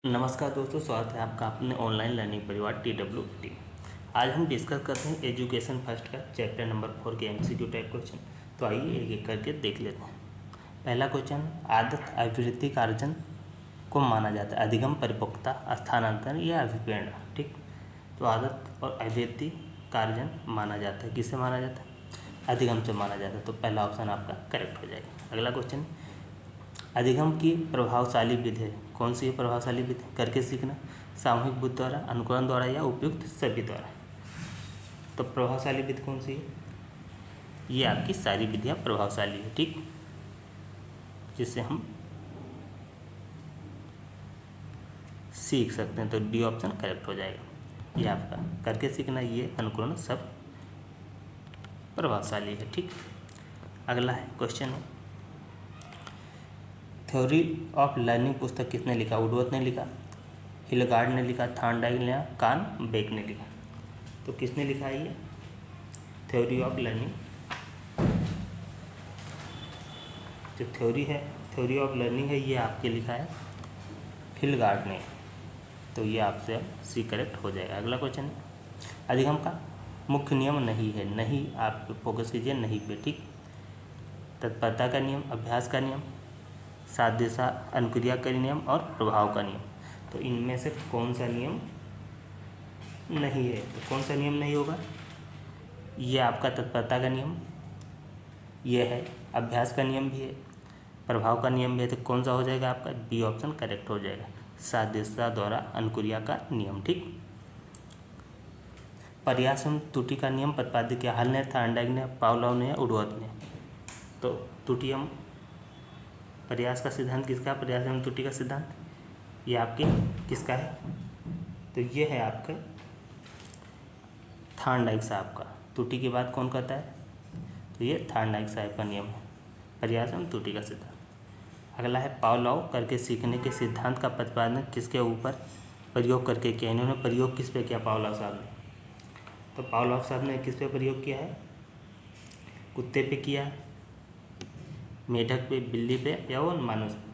नमस्कार दोस्तों, स्वागत है आपका अपने ऑनलाइन लर्निंग परिवार TWT। आज हम डिस्कस करते हैं एजुकेशन फर्स्ट का चैप्टर नंबर 4 के MCQ टाइप क्वेश्चन। तो आइए एक एक करके देख लेते हैं। पहला क्वेश्चन, आदत अभिवृत्ति कार्जन को माना जाता है अधिगम, परिपक्वता, स्थानांतरण या अभिप्रेरण। ठीक, तो आदत और अभिवृत्ति कार्जन माना जाता है, किससे माना जाता है? अधिगम से माना जाता है। तो पहला ऑप्शन आपका करेक्ट हो जाएगा। अगला क्वेश्चन, अधिगम की प्रभावशाली विधि है, कौन सी है प्रभावशाली विधि? करके सीखना, सामूहिक बुद्धि द्वारा, अनुकरण द्वारा या उपयुक्त सभी द्वारा। तो प्रभावशाली विधि कौन सी है? ये आपकी सारी विधियाँ प्रभावशाली है, ठीक, जिससे हम सीख सकते हैं। तो डी ऑप्शन करेक्ट हो जाएगा। ये आपका करके सीखना, ये अनुकरण सब प्रभावशाली है, ठीक। अगला है क्वेश्चन है, थ्योरी ऑफ लर्निंग पुस्तक किसने लिखा? वुडवर्थ ने लिखा, हिलगार्ड ने लिखा, थॉर्नडाइक ने, कान बेक ने लिखा। तो किसने लिखा है ये थ्योरी ऑफ लर्निंग? जो थ्योरी है, थ्योरी ऑफ लर्निंग है, ये आपके लिखा है हिलगार्ड ने। तो ये आपसे अब सी करेक्ट हो जाएगा। अगला क्वेश्चन है, अधिगम का मुख्य नियम नहीं है, नहीं आप फोकस कीजिए नहीं पे, ठीक। तत्परता का नियम, अभ्यास का नियम, सादृश्य अनुक्रिया का नियम और प्रभाव का नियम। तो इनमें से कौन सा नियम नहीं है? तो कौन सा नियम नहीं होगा? ये आपका तत्परता का नियम, ये है अभ्यास का नियम भी है, प्रभाव का नियम भी है। तो कौन सा हो जाएगा आपका? बी ऑप्शन करेक्ट हो जाएगा, सादृश्यता द्वारा अनुक्रिया का नियम, ठीक। प्रयास एवं त्रुटि का नियम प्रतिपादित किया, हल ने, थॉर्नडाइक ने, पावलोव ने या वुडवर्थ ने। तो त्रुटि एवं प्रयास का सिद्धांत किसका? प्रयास एवं त्रुटि का सिद्धांत ये आपके किसका है? तो ये है आपका थॉर्नडाइक साहब का। त्रुटि के बाद कौन कहता है? तो ये थॉर्नडाइक साहब का नियम है, प्रयास एवं त्रुटि का सिद्धांत। अगला है, पावलोव करके सीखने के सिद्धांत का प्रतिपादन किसके ऊपर प्रयोग करके किया? इन्होंने प्रयोग किस पे किया पावलोव साहब ने? तो पावलोव साहब ने किस पे प्रयोग किया है? कुत्ते पे किया, मेढक पे, बिल्ली पे या वो मानुष पे?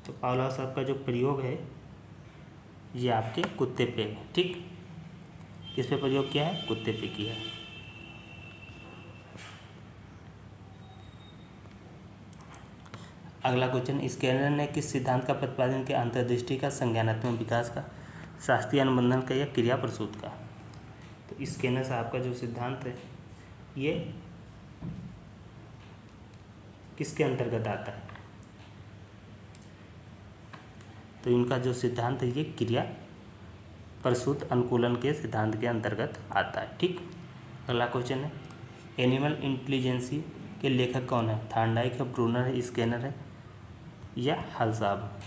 तो पावलोव साहब का जो प्रयोग है ये आपके कुत्ते पे है, ठीक। किस पे प्रयोग किया है? कुत्ते पे किया है। अगला क्वेश्चन, स्किनर ने किस सिद्धांत का प्रतिपादन किया? अंतर्दृष्टि का, संज्ञानात्मक विकास का, शास्त्रीय अनुबंधन का या क्रिया प्रसूत का? तो स्किनर साहब का जो सिद्धांत है ये किसके अंतर्गत आता है? तो इनका जो सिद्धांत है ये क्रिया प्रसूत अनुकूलन के सिद्धांत के अंतर्गत आता है, ठीक। अगला क्वेश्चन है, एनिमल इंटेलिजेंसी के लेखक कौन है? थॉर्नडाइक है, ब्रूनर है, स्किनर है या हल साहब?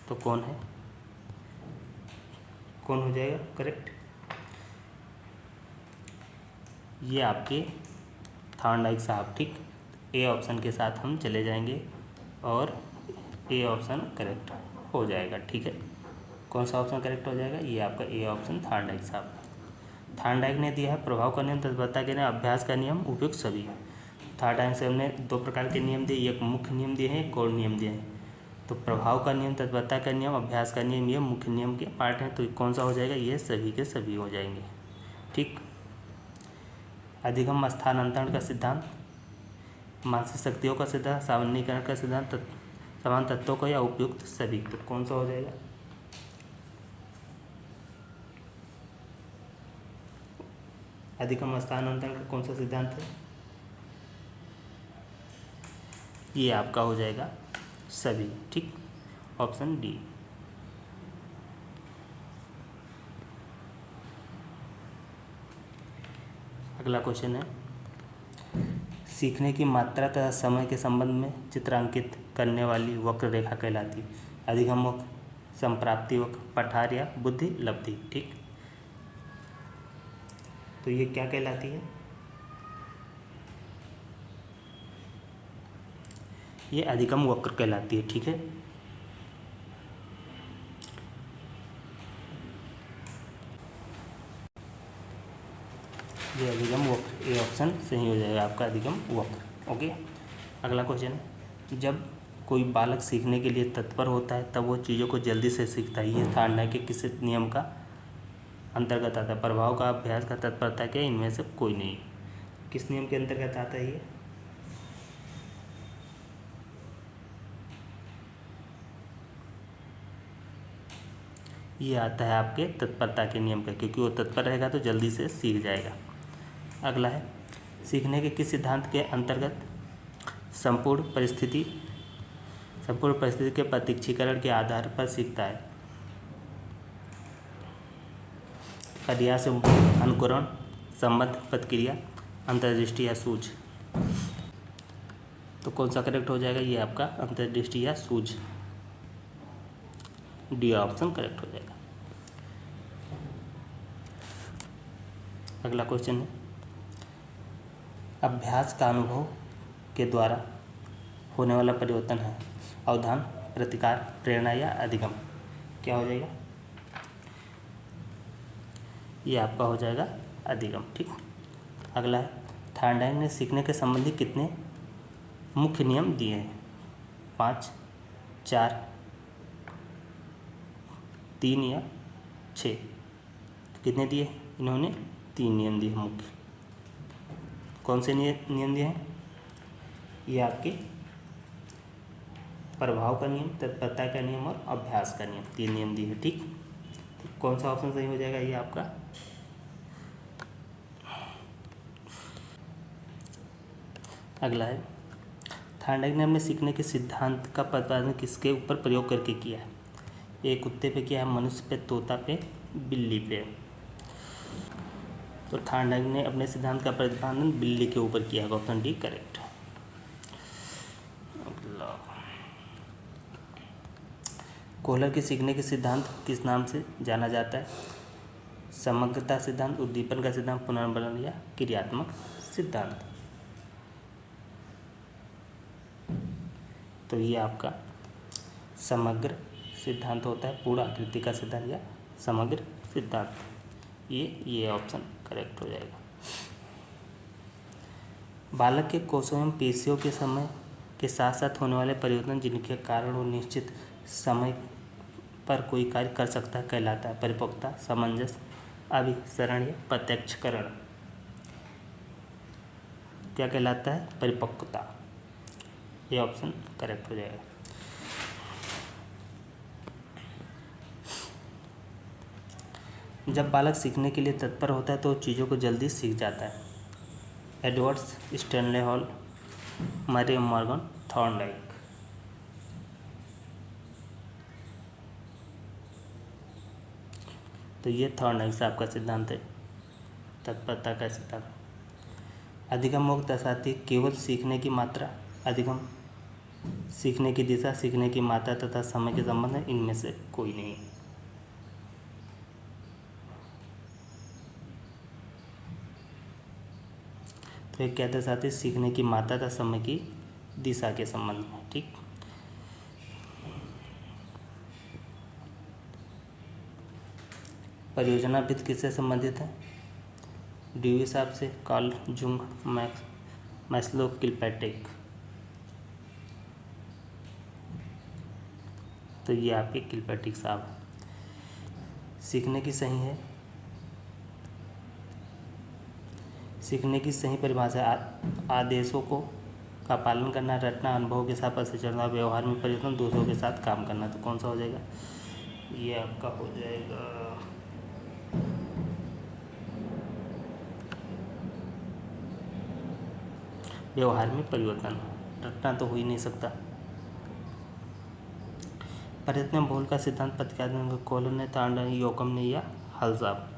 तो कौन है, कौन हो जाएगा करेक्ट? ये आपके थॉर्नडाइक साहब, ठीक। ए ऑप्शन के साथ हम चले जाएंगे और ए ऑप्शन करेक्ट हो जाएगा, ठीक है। कौन सा ऑप्शन करेक्ट हो जाएगा? ये आपका ए ऑप्शन थॉर्नडाइक साहब। थॉर्नडाइक ने दिया है प्रभाव का नियम, तत्परता के नियम, अभ्यास का नियम, उपयुक्त सभी। थॉर्नडाइक साहब ने दो प्रकार के नियम दिए, एक मुख्य नियम दिए हैं, एक गौण नियम दिए हैं। तो प्रभाव का नियम, तत्परता का नियम, अभ्यास का नियम, ये मुख्य नियम के पार्ट हैं। तो कौन सा हो जाएगा? ये सभी के सभी हो जाएंगे, ठीक। अधिगम स्थानांतरण का सिद्धांत, मानसिक शक्तियों का सिद्धांत, सामान्यीकरण का सिद्धांत, समान तत्वों का या उपयुक्त सभी। तो कौन सा हो जाएगा? अधिगम स्थानांतरण का कौन सा सिद्धांत है? ये आपका हो जाएगा सभी, ठीक, ऑप्शन डी। अगला क्वेश्चन है, सीखने की मात्रा तथा समय के संबंध में चित्रांकित करने वाली वक्र रेखा कहलाती है? अधिगम वक्र, संप्राप्ति वक्र, पठार या बुद्धि लब्धि, ठीक। तो ये क्या कहलाती है? ये अधिगम वक्र कहलाती है, ठीक है। ये अधिगम वक्र, ए ऑप्शन सही हो जाएगा आपका, अधिगम वक्र, ओके। अगला क्वेश्चन, जब कोई बालक सीखने के लिए तत्पर होता है तब वो चीज़ों को जल्दी से सीखता है। ये थार्डनाइक के किस नियम का अंतर्गत आता है? प्रभाव का, अभ्यास का, तत्परता के, इनमें से कोई नहीं। किस नियम के अंतर्गत आता है ये आता है आपके तत्परता के नियम का, क्योंकि वो तत्पर रहेगा तो जल्दी से सीख जाएगा। अगला है, सीखने के किस सिद्धांत के अंतर्गत संपूर्ण परिस्थिति के प्रत्यक्षीकरण के आधार पर सीखता है? अभ्यास, अनुकरण, संबंध, प्रतिक्रिया, अंतर्दृष्टि या सूझ। तो कौन सा करेक्ट हो जाएगा? ये आपका अंतर्दृष्टि या सूझ, डी ऑप्शन करेक्ट हो जाएगा। अगला क्वेश्चन है, अभ्यास का अनुभव के द्वारा होने वाला परिवर्तन है अवधान, प्रतिकार, प्रेरणा या अधिगम। क्या हो जाएगा? ये आपका हो जाएगा अधिगम। ठीक। अगला है, थार्डनाइक ने सीखने के संबंधी कितने मुख्य नियम दिए हैं? 5, 4, 3 या 6? कितने दिए इन्होंने? 3 नियम दिए मुख्य। कौन से नियम दिए हैं? ये आपके प्रभाव का नियम, तत्परता का नियम और अभ्यास का नियम, 3 नियम दिए हैं। ठीक। तो कौन सा ऑप्शन सही हो जाएगा? ये आपका अगला है, थार्डनाइक ने अपने सीखने के सिद्धांत का प्रतिपादन किसके ऊपर प्रयोग करके किया है? ए कुत्ते पे किया है, मनुष्य पे, तोता पे, बिल्ली पे। तो थार्डनाइक ने अपने सिद्धांत का प्रतिपादन बिल्ली के ऊपर किया है। Option D correct. कोहलर के सीखने के सिद्धांत किस नाम से जाना जाता है? समग्रता सिद्धांत, उद्दीपन का सिद्धांत, पुनर्वलन या क्रियात्मक सिद्धांत। तो ये आपका समग्र सिद्धांत होता है, पूर्ण आकृति का सिद्धांत या समग्र सिद्धांत। ये ऑप्शन करेक्ट हो जाएगा। बालक के कोषों एवं पेशियों के समय के साथ साथ होने वाले परिवर्तन जिनके कारण वो निश्चित समय पर कोई कार्य कर सकता है कहलाता है परिपक्वता, सामंजस्य, अभिसरण या प्रत्यक्षकरण। क्या कहलाता है? परिपक्वता। ये ऑप्शन करेक्ट हो जाएगा। जब बालक सीखने के लिए तत्पर होता है तो चीज़ों को जल्दी सीख जाता है। एडवर्ड्स, स्टैनले हॉल, मरे मॉर्गन, थॉर्नडाइक। तो ये थॉर्नडाइक से आपका सिद्धांत है, तत्परता का सिद्धांत। अधिगम मुक्त दर्शाती केवल सीखने की मात्रा, अधिगम सीखने की दिशा, सीखने की मात्रा तथा समय के संबंध है, इनमें से कोई नहीं। तो ये क्या दर्शाती? सीखने की मात्रा तथा समय की दिशा के संबंध में। ठीक। परियोजना वित्त किससे संबंधित है? ड्यूई साहब से, कार्ल जुंग, मैस्लो, किलपैट्रिक। तो ये आपके किलपैट्रिक साहब। सीखने की सही है, सीखने की सही परिभाषा आदेशों का पालन करना, रटना, अनुभव के साथ प्रशिक्षण, व्यवहार में परिवर्तन, दूसरों के साथ काम करना। तो कौन सा हो जाएगा? ये आपका हो जाएगा व्यवहार में परिवर्तन। रटना तो हो ही नहीं सकता। प्रयत्न बहुल का सिद्धांत प्रतिपादन कोहलर ने, थार्डनाइक, योकम ने या हल साहब?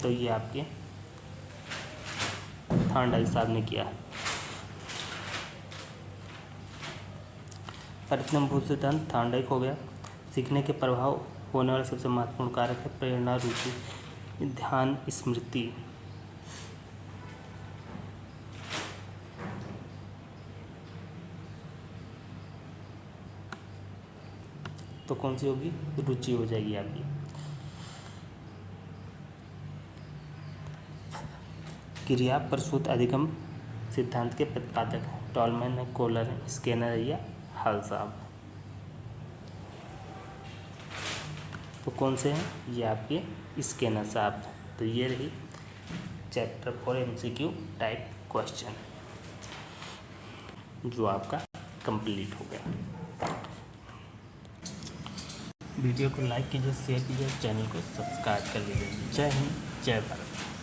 तो ये आपके थार्डनाइक साहब ने किया। प्रयत्न बहुल सिद्धांत थार्डनाइक हो गया। सीखने के प्रभाव होने वाला सबसे महत्वपूर्ण कारक है प्रेरणा, रुचि, ध्यान, स्मृति। तो कौन सी होगी? रुचि हो जाएगी आपकी। क्रिया प्रसूत अधिगम सिद्धांत के प्रतिपादक हैं? टॉलमैन है, कोलर है, स्किनर है या हल साहब? तो कौन से हैं? ये आपके स्किनर साहब। तो ये रही चैप्टर 4 MCQ टाइप क्वेश्चन जो आपका कंप्लीट हो गया। वीडियो को लाइक कीजिए, शेयर कीजिए, चैनल को सब्सक्राइब कर लीजिए। जय हिंद, जय भारत।